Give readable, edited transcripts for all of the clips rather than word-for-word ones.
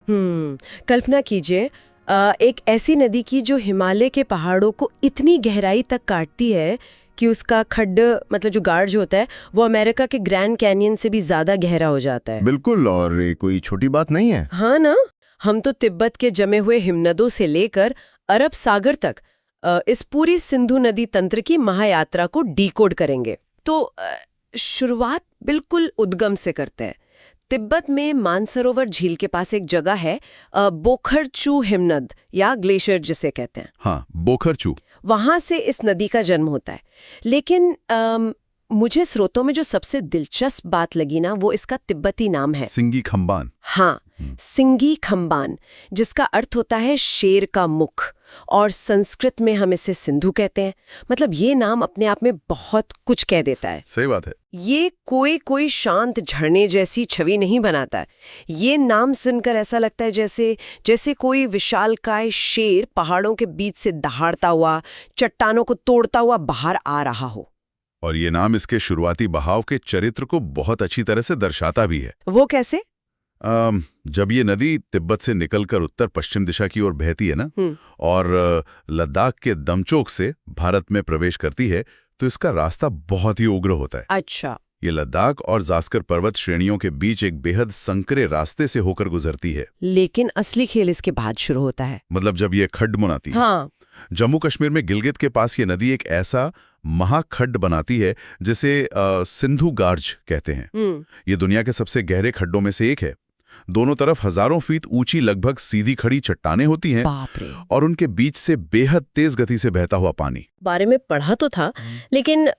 कल्पना कीजिए एक ऐसी नदी की जो हिमालय के पहाड़ों को इतनी गहराई तक काटती है कि उसका खड्ड मतलब जो गार्ज होता है वो अमेरिका के ग्रैंड कैनियन से भी ज्यादा गहरा हो जाता है। बिल्कुल, और ये कोई छोटी बात नहीं है। हाँ ना। हम तो तिब्बत के जमे हुए हिमनदों से लेकर अरब सागर तक इस पूरी सिंधु नदी तंत्र की महायात्रा को डीकोड करेंगे। तो शुरुआत बिल्कुल उद्गम से करते हैं। तिब्बत में मानसरोवर झील के पास एक जगह है बोखरचू हिमनद या ग्लेशियर जिसे कहते हैं। हाँ, बोखरचू। वहां से इस नदी का जन्म होता है। लेकिन मुझे स्रोतों में जो सबसे दिलचस्प बात लगी ना वो इसका तिब्बती नाम है सिंगी खम्बान। हाँ, सिंगी खम्बान, जिसका अर्थ होता है शेर का मुख, और संस्कृत में हम इसे सिंधु कहते हैं। मतलब ये नाम अपने आप में बहुत कुछ कह देता है। सही बात है। ये कोई शांत झरने जैसी छवि नहीं बनाता है। ये नाम सुनकर ऐसा लगता है जैसे कोई विशालकाय शेर पहाड़ों के बीच से दहाड़ता हुआ, चट्टानों को तोड़ता हुआ बाहर आ रहा हो। और ये नाम इसके शुरुआती बहाव के चरित्र को बहुत अच्छी तरह से दर्शाता भी है। वो कैसे? जब ये नदी तिब्बत से निकलकर उत्तर पश्चिम दिशा की ओर बहती है ना, और लद्दाख के दमचोक से भारत में प्रवेश करती है, तो इसका रास्ता बहुत ही उग्र होता है। अच्छा। ये लद्दाख और जास्कर पर्वत श्रेणियों के बीच एक बेहद संकरे रास्ते से होकर गुजरती है। लेकिन असली खेल इसके बाद शुरू होता है। मतलब जब ये खड्ड बनाती है। हाँ। जम्मू कश्मीर में गिलगित के पास ये नदी एक ऐसा महाखड्ड बनाती है जिसे सिंधु गार्ज कहते हैं। ये दुनिया के सबसे गहरे खड्डों में से एक है। दोनों तरफ हजारों फीट ऊंची लगभग सीधी खड़ी चट्टानें होती हैं, और उनके बीच से बेहद तेज गति से बहता हुआ पानी। बारे में पढ़ा तो था, लेकिन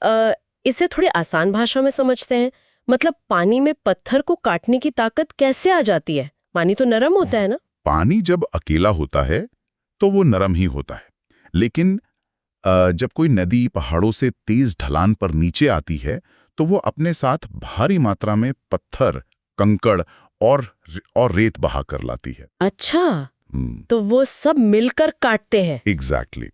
इसे थोड़ी आसान भाषा में समझते हैं। मतलब पानी में पत्थर को काटने की ताकत कैसे आ जाती है? पानी तो नरम होता है ना? पानी जब अकेला होता है तो वो नरम ही होता है, लेकिन जब कोई नदी पहाड़ों से तेज ढलान पर नीचे आती है तो वो अपने साथ भारी मात्रा में पत्थर, कंकड़ और रेत बहा कर लाती है। अच्छा, तो वो सब मिलकर काटते हैं। एग्जैक्टली।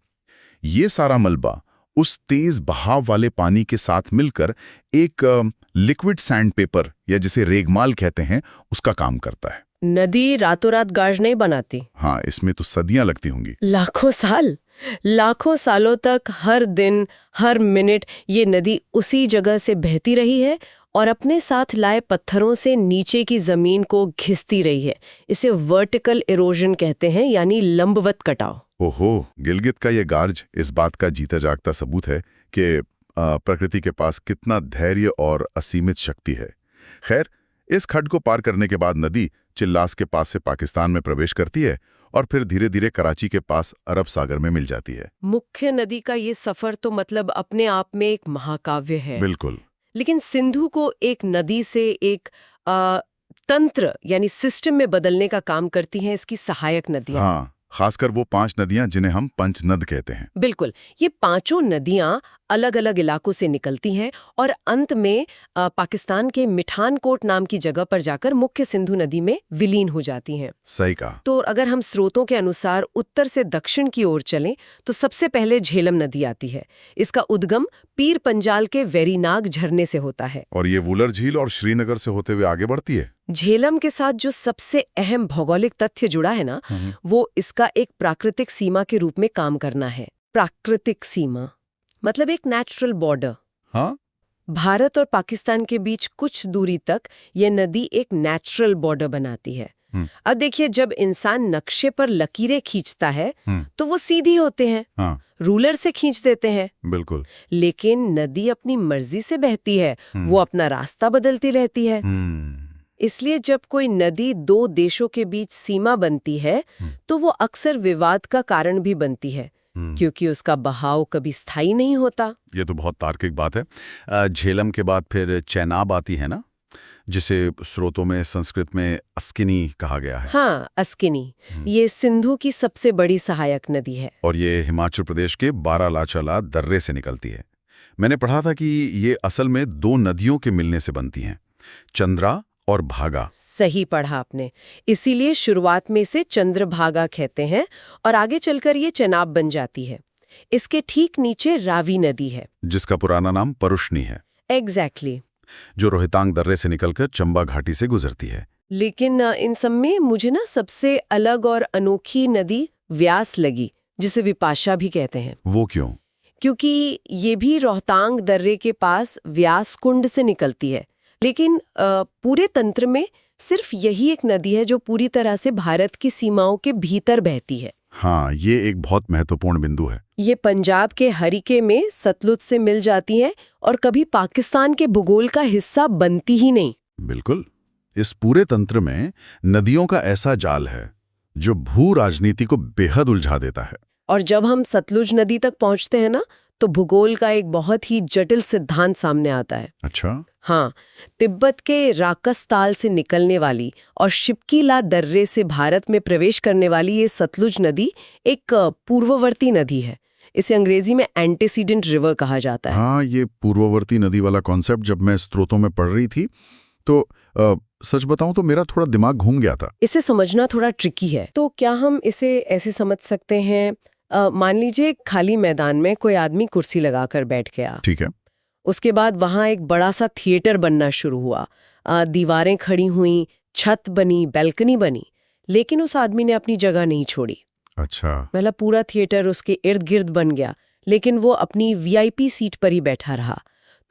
ये सारा मलबा उस तेज बहाव वाले पानी के साथ मिलकर एक लिक्विड सैंडपेपर या जिसे रेगमाल कहते हैं उसका काम करता है। नदी रातों रात गाज नहीं बनाती। हाँ, इसमें तो सदियां लगती होंगी। लाखों सालों तक हर दिन हर मिनट ये नदी उसी जगह से बहती रही है और अपने साथ लाए पत्थरों से नीचे की जमीन को घिसती रही है। इसे वर्टिकल इरोजन कहते हैं, यानी लंबवत कटाव। ओहो, गिलगित का ये गार्ज इस बात का जीता जागता सबूत है कि प्रकृति के पास कितना धैर्य और असीमित शक्ति है। खैर, इस खड्ड को पार करने के बाद नदी चिल्लास के पास से पाकिस्तान में प्रवेश करती है और फिर धीरे धीरे कराची के पास अरब सागर में मिल जाती है। मुख्य नदी का ये सफर तो मतलब अपने आप में एक महाकाव्य है। बिल्कुल। लेकिन सिंधु को एक नदी से एक तंत्र यानी सिस्टम में बदलने का काम करती हैं इसकी सहायक नदियां। हाँ, खासकर वो 5 नदियां जिन्हें हम पंचनद कहते हैं। बिल्कुल, ये पांचों नदियां अलग अलग इलाकों से निकलती हैं और अंत में पाकिस्तान के मिठानकोट नाम की जगह पर जाकर मुख्य सिंधु नदी में विलीन हो जाती हैं। सही कहा। तो अगर हम स्रोतों के अनुसार उत्तर से दक्षिण की ओर चलें तो सबसे पहले झेलम नदी आती है। इसका उद्गम पीर पंजाल के वेरीनाग झरने से होता है और ये वुलर झील और श्रीनगर से होते हुए आगे बढ़ती है। झेलम के साथ जो सबसे अहम भौगोलिक तथ्य जुड़ा है ना, वो इसका एक प्राकृतिक सीमा के रूप में काम करना है। प्राकृतिक सीमा मतलब एक नेचुरल बॉर्डर। हाँ? भारत और पाकिस्तान के बीच कुछ दूरी तक ये नदी एक नेचुरल बॉर्डर बनाती है। अब देखिए, जब इंसान नक्शे पर लकीरें खींचता है तो वो सीधी होते हैं। हाँ। रूलर से खींच देते हैं। बिल्कुल। लेकिन नदी अपनी मर्जी से बहती है, वो अपना रास्ता बदलती रहती है। इसलिए जब कोई नदी दो देशों के बीच सीमा बनती है तो वो अक्सर विवाद का कारण भी बनती है, क्योंकि उसका बहाव कभी स्थायी नहीं होता। ये तो बहुत तार्किक बात है। झेलम के बाद फिर चेनाब आती है ना, जिसे स्रोतों में संस्कृत में अस्किनी कहा गया है। हाँ, अस्किनी। ये सिंधु की सबसे बड़ी सहायक नदी है और ये हिमाचल प्रदेश के बारालाचाला दर्रे से निकलती है। मैंने पढ़ा था कि ये असल में 2 नदियों के मिलने से बनती हैं, चंद्रा और भागा। सही पढ़ा आपने। इसीलिए शुरुआत में इसे चंद्रभागा कहते हैं और आगे चलकर ये चेनाब बन जाती है। इसके ठीक नीचे रावी नदी है, जिसका पुराना नाम परुष्णी है। एग्जैक्टली। जो रोहतांग दर्रे से निकलकर चंबा घाटी से गुजरती है। लेकिन इन सब में मुझे ना सबसे अलग और अनोखी नदी व्यास लगी, जिसे विपाशा भी कहते हैं। वो क्यों? क्योंकि ये भी रोहतांग दर्रे के पास व्यास कुंड से निकलती है। लेकिन पूरे तंत्र में सिर्फ यही एक नदी है जो पूरी तरह से भारत की सीमाओं के भीतर बहती है। हाँ, ये एक बहुत महत्वपूर्ण बिंदु है। ये पंजाब के हरिके में सतलुज से मिल जाती है और कभी पाकिस्तान के भूगोल का हिस्सा बनती ही नहीं। बिल्कुल। इस पूरे तंत्र में नदियों का ऐसा जाल है जो भू राजनीति को बेहद उलझा देता है। और जब हम सतलुज नदी तक पहुंचते हैं ना, तो भूगोल का एक बहुत ही जटिल सिद्धांत सामने आता है। अच्छा। हाँ, तिब्बत के राकसताल से निकलने वाली और शिपकीला दर्रे से भारत में प्रवेश करने वाली ये सतलुज नदी एक पूर्ववर्ती नदी है। इसे अंग्रेजी में एंटीसीडेंट रिवर कहा जाता है। हाँ, ये पूर्ववर्ती नदी वाला कॉन्सेप्ट जब मैं स्रोतों में पढ़ रही थी तो सच बताऊं तो मेरा थोड़ा दिमाग घूम गया था। इसे समझना थोड़ा ट्रिकी है। तो क्या हम इसे ऐसे समझ सकते हैं, मान लीजिए खाली मैदान में कोई आदमी कुर्सी लगाकर बैठ गया। ठीक है। उसके बाद वहां एक बड़ा सा थिएटर बनना शुरू हुआ। दीवारें खड़ी हुई, छत बनी, बैल्कनी बनी, लेकिन उस आदमी ने अपनी जगह नहीं छोड़ी। अच्छा। मतलब पूरा थिएटर उसके इर्द गिर्द बन गया, लेकिन वो अपनी वीआईपी सीट पर ही बैठा रहा।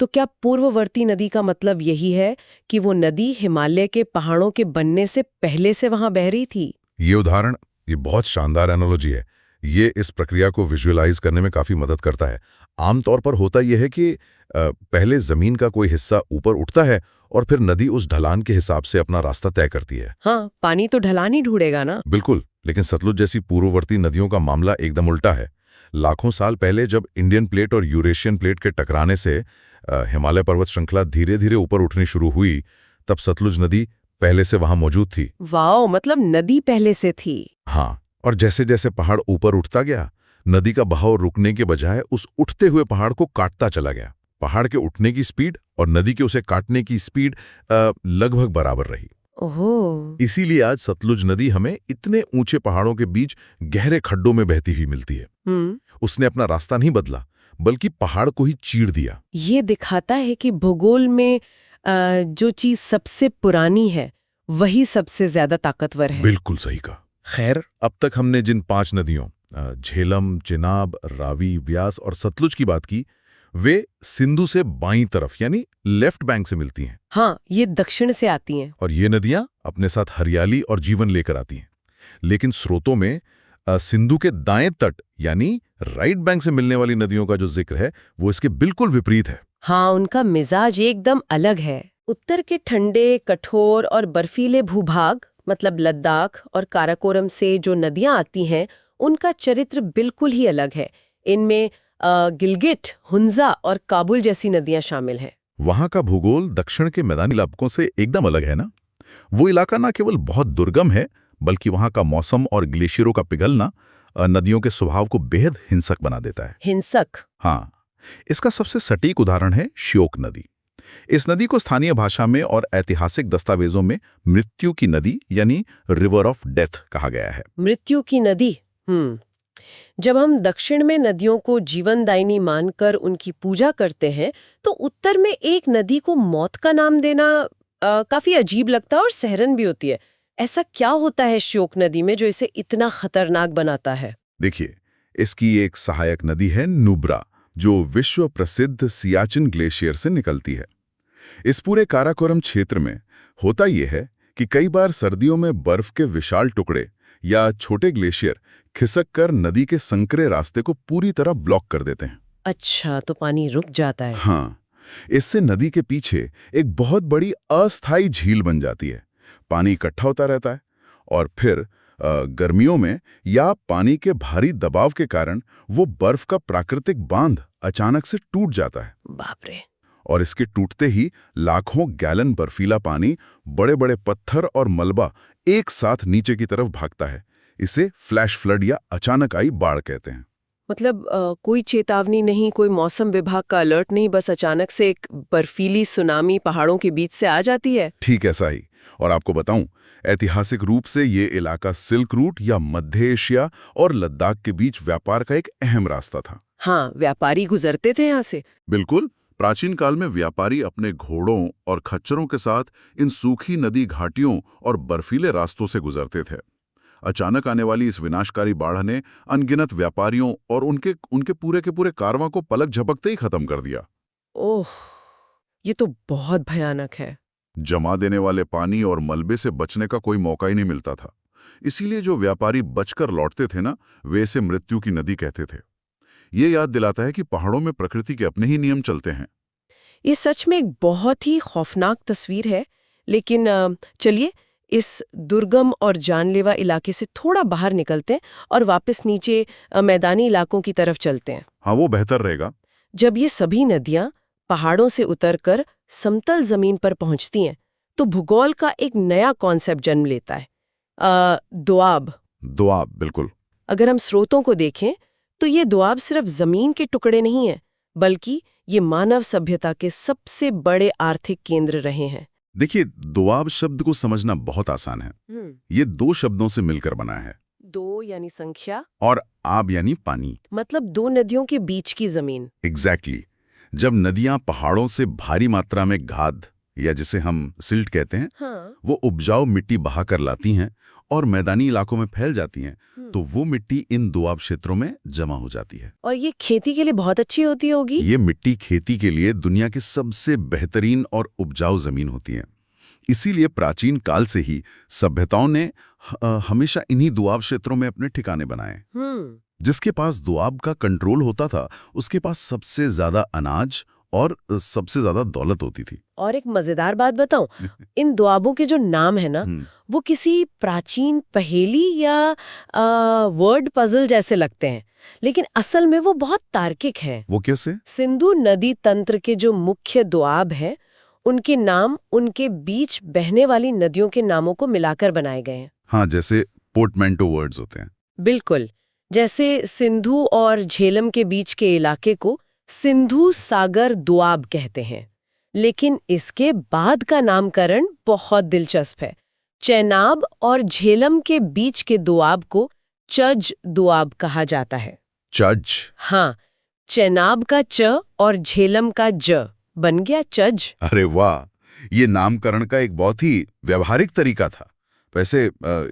तो क्या पूर्ववर्ती नदी का मतलब यही है कि वो नदी हिमालय के पहाड़ों के बनने से पहले से वहां बह रही थी? ये उदाहरण, ये बहुत शानदार एनालॉजी है। ये इस प्रक्रिया को विजुअलाइज करने में काफी मदद करता है। आमतौर पर होता यह है कि पहले जमीन का कोई हिस्सा ऊपर उठता है और फिर नदी उस ढलान के हिसाब से अपना रास्ता तय करती है। हाँ, पानी तो ढलान ही ढूंढेगा ना। बिल्कुल, लेकिन सतलुज जैसी पूर्ववर्ती नदियों का मामला एकदम उल्टा है। लाखों साल पहले जब इंडियन प्लेट और यूरेशियन प्लेट के टकराने से हिमालय पर्वत श्रृंखला धीरे धीरे ऊपर उठनी शुरू हुई, तब सतलुज नदी पहले से वहां मौजूद थी। वाओ, मतलब नदी पहले से थी। हाँ, और जैसे जैसे पहाड़ ऊपर उठता गया, नदी का बहाव रुकने के बजाय उस उठते हुए पहाड़ को काटता चला गया। पहाड़ के उठने की स्पीड और नदी के उसे काटने की स्पीड लगभग बराबर रही। ओहो। इसीलिए आज सतलुज नदी हमें इतने ऊंचे पहाड़ों के बीच गहरे खड्डों में बहती हुई मिलती है। उसने अपना रास्ता नहीं बदला, बल्कि पहाड़ को ही चीर दिया। ये दिखाता है कि भूगोल में जो चीज सबसे पुरानी है वही सबसे ज्यादा ताकतवर है। बिल्कुल सही कहा। खैर, अब तक हमने जिन 5 नदियों झेलम, चिनाब, रावी, व्यास और सतलुज की बात की, वे सिंधु से बाईं तरफ यानी लेफ्ट बैंक से मिलती हैं। हाँ, ये दक्षिण से आती हैं। और ये नदियां अपने साथ हरियाली और जीवन लेकर आती हैं। लेकिन स्रोतों में सिंधु के दाएं तट यानी राइट बैंक से मिलने वाली नदियों का जो जिक्र है वो इसके बिल्कुल विपरीत है। हाँ, उनका मिजाज एकदम अलग है। उत्तर के ठंडे, कठोर और बर्फीले भूभाग मतलब लद्दाख और काराकोरम से जो नदियां आती हैं, उनका चरित्र बिल्कुल ही अलग है। इनमें गिलगिट, हुंजा और काबुल जैसी नदियां शामिल हैं। वहां का भूगोल दक्षिण के मैदानी इलाकों से एकदम अलग है ना। वो इलाका ना केवल बहुत दुर्गम है, बल्कि वहां का मौसम और ग्लेशियरों का पिघलना नदियों के स्वभाव को बेहद हिंसक बना देता है। हिंसक? हाँ, इसका सबसे सटीक उदाहरण है श्योक नदी। इस नदी को स्थानीय भाषा में और ऐतिहासिक दस्तावेजों में मृत्यु की नदी यानी रिवर ऑफ डेथ कहा गया है। मृत्यु की नदी। जब हम दक्षिण में नदियों को जीवनदायिनी मानकर उनकी पूजा करते हैं, तो उत्तर में एक नदी को मौत का नाम देना काफी अजीब लगता है और सहरन भी होती है। ऐसा क्या होता है श्योक नदी में जो इसे इतना खतरनाक बनाता है? देखिए, इसकी एक सहायक नदी है नुब्रा, जो विश्व प्रसिद्ध सियाचिन ग्लेशियर से निकलती है। इस पूरे काराकोरम क्षेत्र में होता यह है कि कई बार सर्दियों में बर्फ के विशाल टुकड़े या छोटे ग्लेशियर खिसक कर नदी के संकरे रास्ते को पूरी तरह ब्लॉक कर देते हैं। अच्छा, तो पानी रुक जाता है। हाँ, इससे नदी के पीछे एक बहुत बड़ी अस्थायी झील बन जाती है। पानी इकट्ठा होता रहता है और फिर गर्मियों में या पानी के भारी दबाव के कारण वो बर्फ का प्राकृतिक बांध अचानक से टूट जाता है। बाप रे। और इसके टूटते ही लाखों गैलन बर्फीला पानी, बड़े बड़े पत्थर और मलबा एक साथ नीचे की तरफ भागता है। इसे फ्लैश फ्लड या अचानक आई बाढ़ कहते हैं। मतलब कोई चेतावनी नहीं, कोई मौसम विभाग का अलर्ट नहीं, बस अचानक से एक बर्फीली सुनामी पहाड़ों के बीच से आ जाती है। ठीक ऐसा ही। और आपको बताऊं, ऐतिहासिक रूप से ये इलाका सिल्क रूट या मध्य एशिया और लद्दाख के बीच व्यापार का एक अहम रास्ता था। हाँ, व्यापारी गुजरते थे यहाँ से। बिल्कुल, प्राचीन काल में व्यापारी अपने घोड़ों और खच्चरों के साथ इन सूखी नदी घाटियों और बर्फीले रास्तों से गुजरते थे। अचानक आने वाली इस विनाशकारी बाढ़ ने अनगिनत व्यापारियों और उनके पूरे के पूरे कारवां को पलक झपकते ही खत्म कर दिया। ओह, ये तो बहुत भयानक है। जमा देने वाले पानी और मलबे से बचने का कोई मौका ही नहीं मिलता था। इसीलिए जो व्यापारी बचकर लौटते थे ना, वे इसे मृत्यु की नदी कहते थे। ये याद दिलाता है कि पहाड़ों में प्रकृति के अपने ही नियम चलते हैं। ये सच में एक बहुत ही खौफनाक तस्वीर है, लेकिन चलिए इस दुर्गम और जानलेवा इलाके से थोड़ा बाहर निकलते हैं और वापस नीचे मैदानी इलाकों की तरफ चलते हैं। हाँ, वो बेहतर रहेगा। जब ये सभी नदियां पहाड़ों से उतरकर समतल जमीन पर पहुंचती हैं, तो भूगोल का एक नया कॉन्सेप्ट जन्म लेता है, दोआब। दोआब, बिल्कुल। अगर हम स्रोतों को देखें तो ये दोआब सिर्फ जमीन के टुकड़े नहीं हैं, बल्कि ये मानव सभ्यता के सबसे बड़े आर्थिक केंद्र रहे हैं। देखिए, दोआब शब्द को समझना बहुत आसान है। ये दो शब्दों से मिलकर बना है। दो यानी संख्या और आब यानी पानी, मतलब दो नदियों के बीच की जमीन। एग्जैक्टली। जब नदियां पहाड़ों से भारी मात्रा में गाद या जिसे हम सिल्ट कहते हैं, हाँ। वो उपजाऊ मिट्टी बहाकर लाती हैं और मैदानी इलाकों में फैल जाती हैं, तो वो मिट्टी इन दोआब क्षेत्रों में जमा हो जाती है। और ये खेती के लिए बहुत अच्छी होती होगी। ये मिट्टी खेती के लिए दुनिया की सबसे बेहतरीन और उपजाऊ जमीन होती है। इसीलिए प्राचीन काल से ही सभ्यताओं ने हमेशा इन्हीं दोआब क्षेत्रों में अपने ठिकाने बनाए। जिसके पास दोआब का कंट्रोल होता था, उसके पास सबसे ज्यादा अनाज और सबसे ज्यादा दौलत होती थी। और एक मजेदार बात बताऊं, इन दोआबों के जो नाम है ना, वो किसी प्राचीन पहेली या वर्ड पजल जैसे लगते हैं, लेकिन असल में वो बहुत तार्किक है। वो कैसे? सिंधु नदी तंत्र के जो मुख्य दोआब हैं, उनके नाम उनके बीच बहने वाली नदियों के नामों को मिलाकर बनाए गए हैं। हाँ, जैसे पोर्टमैंटो वर्ड्स होते हैं। बिल्कुल, जैसे सिंधु और झेलम के बीच के इलाके को सिंधु सागर दोआब कहते हैं। लेकिन इसके बाद का नामकरण बहुत दिलचस्प है। चेनाब और झेलम के बीच के दोआब को चज दोआब कहा जाता है। चज? हाँ, चेनाब का च और झेलम का ज बन गया चज। अरे वाह, ये नामकरण का एक बहुत ही व्यवहारिक तरीका था। वैसे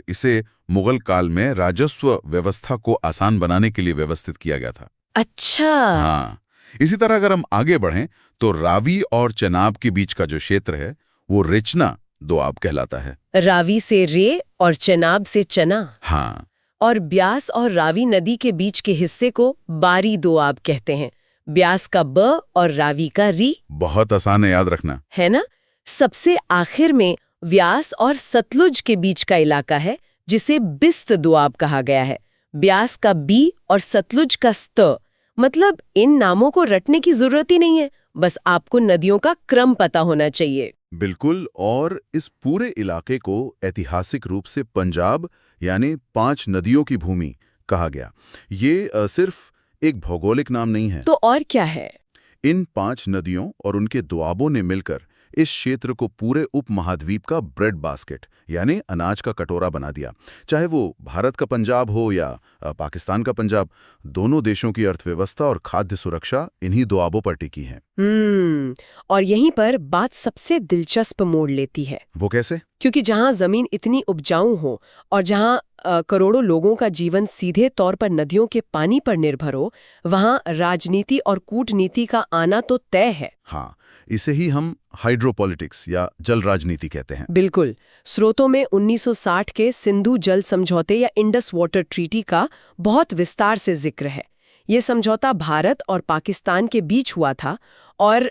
इसे मुगल काल में राजस्व व्यवस्था को आसान बनाने के लिए व्यवस्थित किया गया था। अच्छा। हाँ, इसी तरह अगर हम आगे बढ़ें तो रावी और चेनाब के बीच का जो क्षेत्र है, वो रेचना दोआब कहलाता है। रावी से रे और चेनाब से चना। हाँ। और ब्यास और रावी नदी के बीच के हिस्से को बारी दोआब कहते हैं। ब्यास का ब और रावी का री। बहुत आसान है याद रखना, है ना? सबसे आखिर में व्यास और सतलुज के बीच का इलाका है, जिसे बिस्त दोआब कहा गया है। ब्यास का बी और सतलुज का स्त। मतलब इन नामों को रटने की जरूरत ही नहीं है, बस आपको नदियों का क्रम पता होना चाहिए। बिल्कुल। और इस पूरे इलाके को ऐतिहासिक रूप से पंजाब यानी 5 नदियों की भूमि कहा गया। ये सिर्फ एक भौगोलिक नाम नहीं है। तो और क्या है? इन 5 नदियों और उनके दोआबों ने मिलकर इस क्षेत्र को पूरे उपमहाद्वीप का ब्रेड बास्केट यानी अनाज का कटोरा बना दिया। चाहे वो भारत का पंजाब हो या पाकिस्तान का पंजाब, दोनों देशों की अर्थव्यवस्था और खाद्य सुरक्षा इन्हीं दोआबों पर टिकी है। और यहीं पर बात सबसे दिलचस्प मोड़ लेती है। वो कैसे? क्योंकि जहां जमीन इतनी उपजाऊ हो और जहां करोड़ों लोगों का जीवन सीधे तौर पर नदियों के पानी पर निर्भर हो, वहां राजनीति और कूटनीति का आना तो तय है। हाँ, इसे ही हम हाइड्रोपॉलिटिक्स या जल राजनीति कहते हैं। बिल्कुल। स्रोतों में 1960 के सिंधु जल समझौते या इंडस वाटर ट्रीटी का बहुत विस्तार से जिक्र है। ये समझौता भारत और पाकिस्तान के बीच हुआ था और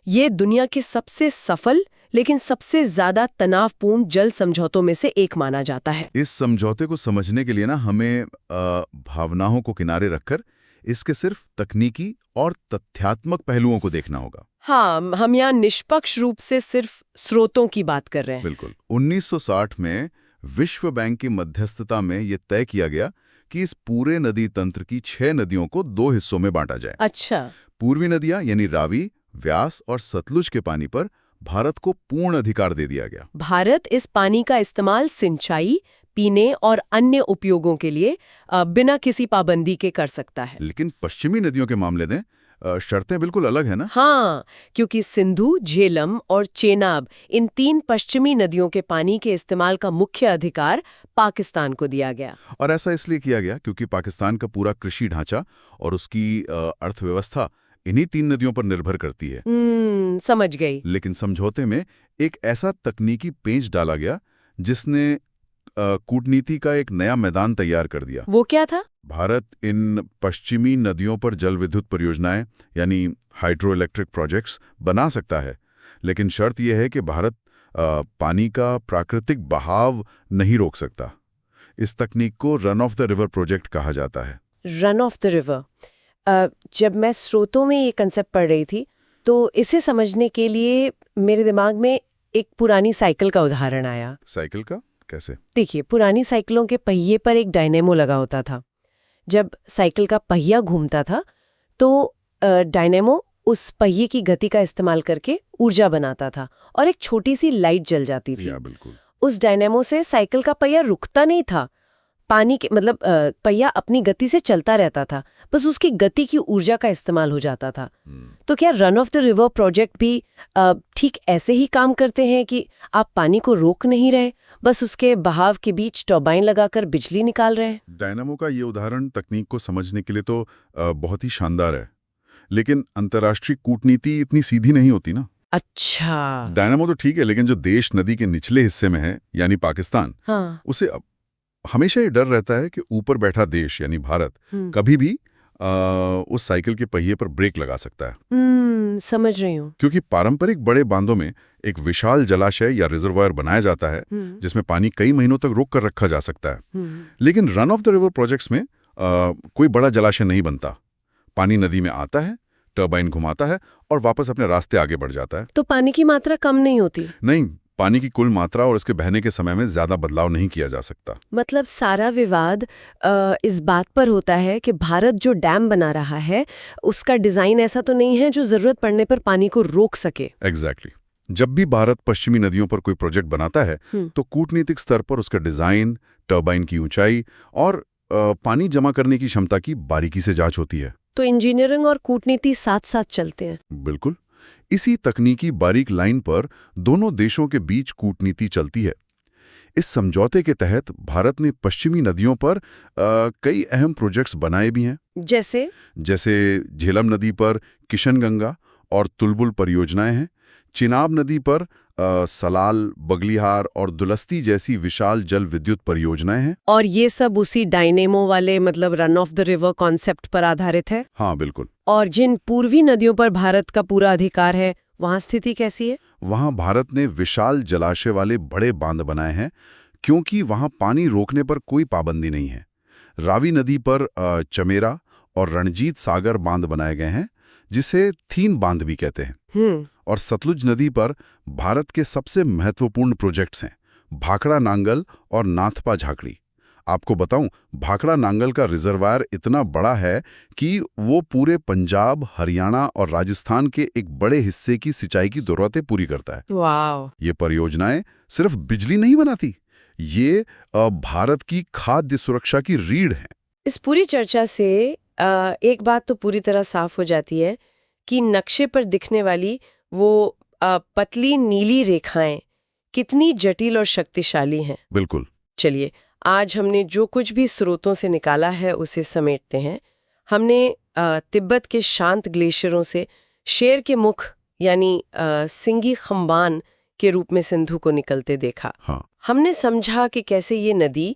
ये दुनिया के सबसे सफल लेकिन सबसे ज्यादा तनावपूर्ण जल समझौतों में से एक माना जाता है। इस समझौते को समझने के लिए ना हमें भावनाओं को किनारे रखकर इसके सिर्फ तकनीकी और तथ्यात्मक पहलुओं को देखना होगा। हाँ, हम यहाँ निष्पक्ष रूप से सिर्फ स्रोतों की बात कर रहे हैं। बिल्कुल। 1960 में विश्व बैंक की मध्यस्थता में ये तय किया गया कि इस पूरे नदी तंत्र की 6 नदियों को 2 हिस्सों में बांटा जाए। अच्छा। पूर्वी नदियां यानी रावी, व्यास और सतलुज के पानी पर भारत को पूर्ण अधिकार दे दिया गया। भारत इस पानी का इस्तेमाल सिंचाई, पीने और अन्य उपयोगों के लिए बिना किसी पाबंदी के कर सकता है। लेकिन पश्चिमी नदियों के मामले में शर्तें बिल्कुल अलग है ना। हाँ, क्योंकि सिंधु, झेलम और चेनाब इन 3 पश्चिमी नदियों के पानी के इस्तेमाल का मुख्य अधिकार पाकिस्तान को दिया गया। और ऐसा इसलिए किया गया क्योंकि पाकिस्तान का पूरा कृषि ढांचा और उसकी अर्थव्यवस्था इन्हीं 3 नदियों पर निर्भर करती है। समझ गई। लेकिन समझौते में एक ऐसा तकनीकी पेंच डाला गया जिसने कूटनीति का एक नया मैदान तैयार कर दिया। वो क्या था? भारत इन पश्चिमी नदियों पर जल विद्युत परियोजनाएं यानी हाइड्रो इलेक्ट्रिक प्रोजेक्ट्स बना सकता है, लेकिन शर्त यह है कि भारत पानी का प्राकृतिक बहाव नहीं रोक सकता। इस तकनीक को run of the river project कहा जाता है। Run of the river. जब मैं स्रोतों में ये कंसेप्ट पढ़ रही थी तो इसे समझने के लिए मेरे दिमाग में एक पुरानी साइकिल का उदाहरण आया। साइकिल का? कैसे? देखिए, पुरानी साइकिलों के पहिए पर एक डायनेमो लगा होता था। जब साइकिल का पहिया घूमता था तो डायनेमो उस पहिए की गति का इस्तेमाल करके ऊर्जा बनाता था और एक छोटी सी लाइट जल जाती थी। बिल्कुल। उस डायनेमो से साइकिल का पहिया रुकता नहीं था, पानी के मतलब पहिया अपनी गति से चलता रहता था, बस उसकी गति की ऊर्जा का इस्तेमाल हो जाता था। तो क्या run of the river project भी ठीक ऐसे ही काम करते हैं कि आप पानी को रोक नहीं रहे, बस उसके बहाव के बीच टर्बाइन लगाकर बिजली निकाल रहे हैं? डायनामो का ये उदाहरण तकनीक को समझने के लिए तो बहुत ही शानदार है, लेकिन अंतर्राष्ट्रीय कूटनीति इतनी सीधी नहीं होती ना। अच्छा। डायनामो तो ठीक है, लेकिन जो देश नदी के निचले हिस्से में है यानी पाकिस्तान, हाँ। उसे हमेशा ये डर रहता है कि ऊपर बैठा देश यानी भारत कभी भी उस साइकिल के पहिए पर ब्रेक लगा सकता है। समझ रही हूँ। क्योंकि पारंपरिक बड़े बांधों में एक विशाल जलाशय या रिजर्वायर बनाया जाता है जिसमें पानी कई महीनों तक रोक कर रखा जा सकता है। लेकिन run of the river projects में कोई बड़ा जलाशय नहीं बनता। पानी नदी में आता है, टर्बाइन घुमाता है और वापस अपने रास्ते आगे बढ़ जाता है। तो पानी की मात्रा कम नहीं होती? नहीं, पानी की कुल मात्रा और इसके बहने के समय में ज्यादा बदलाव नहीं किया जा सकता। मतलब सारा विवाद इस बात पर होता है कि भारत जो डैम बना रहा है उसका डिजाइन ऐसा तो नहीं है जो जरूरत पड़ने पर पानी को रोक सके। एग्जैक्टली। जब भी भारत पश्चिमी नदियों पर कोई प्रोजेक्ट बनाता है तो कूटनीतिक स्तर पर उसका डिजाइन, टर्बाइन की ऊंचाई और पानी जमा करने की क्षमता की बारीकी से जांच होती है। तो इंजीनियरिंग और कूटनीति साथ साथ चलते हैं। बिल्कुल। इसी तकनीकी बारीक लाइन पर दोनों देशों के बीच कूटनीति चलती है। इस समझौते के तहत भारत ने पश्चिमी नदियों पर कई अहम प्रोजेक्ट्स बनाए भी हैं। जैसे झेलम नदी पर किशनगंगा और तुलबुल परियोजनाएं हैं। चिनाब नदी पर सलाल, बगलिहार और दुलस्ती जैसी विशाल जल विद्युत परियोजनाएं हैं। और ये सब उसी डायनेमो वाले मतलब run of the river concept पर आधारित है? हाँ, बिल्कुल। और जिन पूर्वी नदियों पर भारत का पूरा अधिकार है वहां स्थिति कैसी है? वहां भारत ने विशाल जलाशय वाले बड़े बांध बनाए हैं क्योंकि वहां पानी रोकने पर कोई पाबंदी नहीं है। रावी नदी पर चमेरा और रणजीत सागर बांध बनाए गए हैं जिसे थीन बांध भी कहते हैं। और सतलुज नदी पर भारत के सबसे महत्वपूर्ण प्रोजेक्ट्स हैं भाखड़ा नांगल और नाथपा झाकड़ी। आपको बताऊं, भाखड़ा नांगल का रिजर्वायर इतना बड़ा है कि वो पूरे पंजाब, हरियाणा और राजस्थान के एक बड़े हिस्से की सिंचाई की जरूरतें पूरी करता है। वाव! ये परियोजनाएं सिर्फ बिजली नहीं बनाती, ये भारत की खाद्य सुरक्षा की रीढ़ है। इस पूरी चर्चा से एक बात तो पूरी तरह साफ हो जाती है कि नक्शे पर दिखने वाली वो पतली नीली रेखाएं कितनी जटिल और शक्तिशाली हैं। बिल्कुल। चलिए, आज हमने जो कुछ भी स्रोतों से निकाला है उसे समेटते हैं। हमने तिब्बत के शांत ग्लेशियरों से शेर के मुख यानी सिंगी खम्बान के रूप में सिंधु को निकलते देखा। हाँ। हमने समझा कि कैसे ये नदी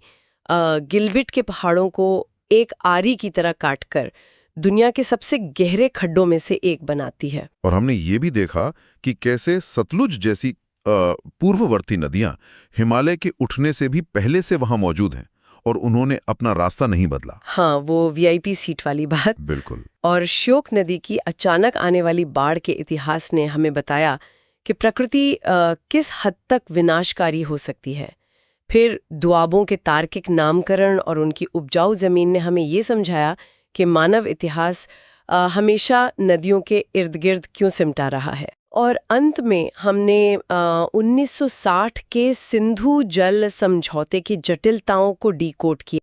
गिलगिट के पहाड़ों को एक आरी की तरह काटकर दुनिया के सबसे गहरे खड्डों में से एक बनाती है। और हमने ये भी देखा कि कैसे सतलुज जैसी पूर्ववर्ती नदियां हिमालय के उठने से भी पहले से वहां मौजूद हैं और उन्होंने अपना रास्ता नहीं बदला। हाँ, वो वीआईपी सीट वाली बात। बिल्कुल। और श्योक नदी की अचानक आने वाली बाढ़ के इतिहास ने हमें बताया कि प्रकृति किस हद तक विनाशकारी हो सकती है। फिर दुआबों के तार्किक नामकरण और उनकी उपजाऊ जमीन ने हमें ये समझाया कि मानव इतिहास हमेशा नदियों के इर्द गिर्द क्यों सिमटा रहा है। और अंत में हमने 1960 के सिंधु जल समझौते की जटिलताओं को डीकोड किया।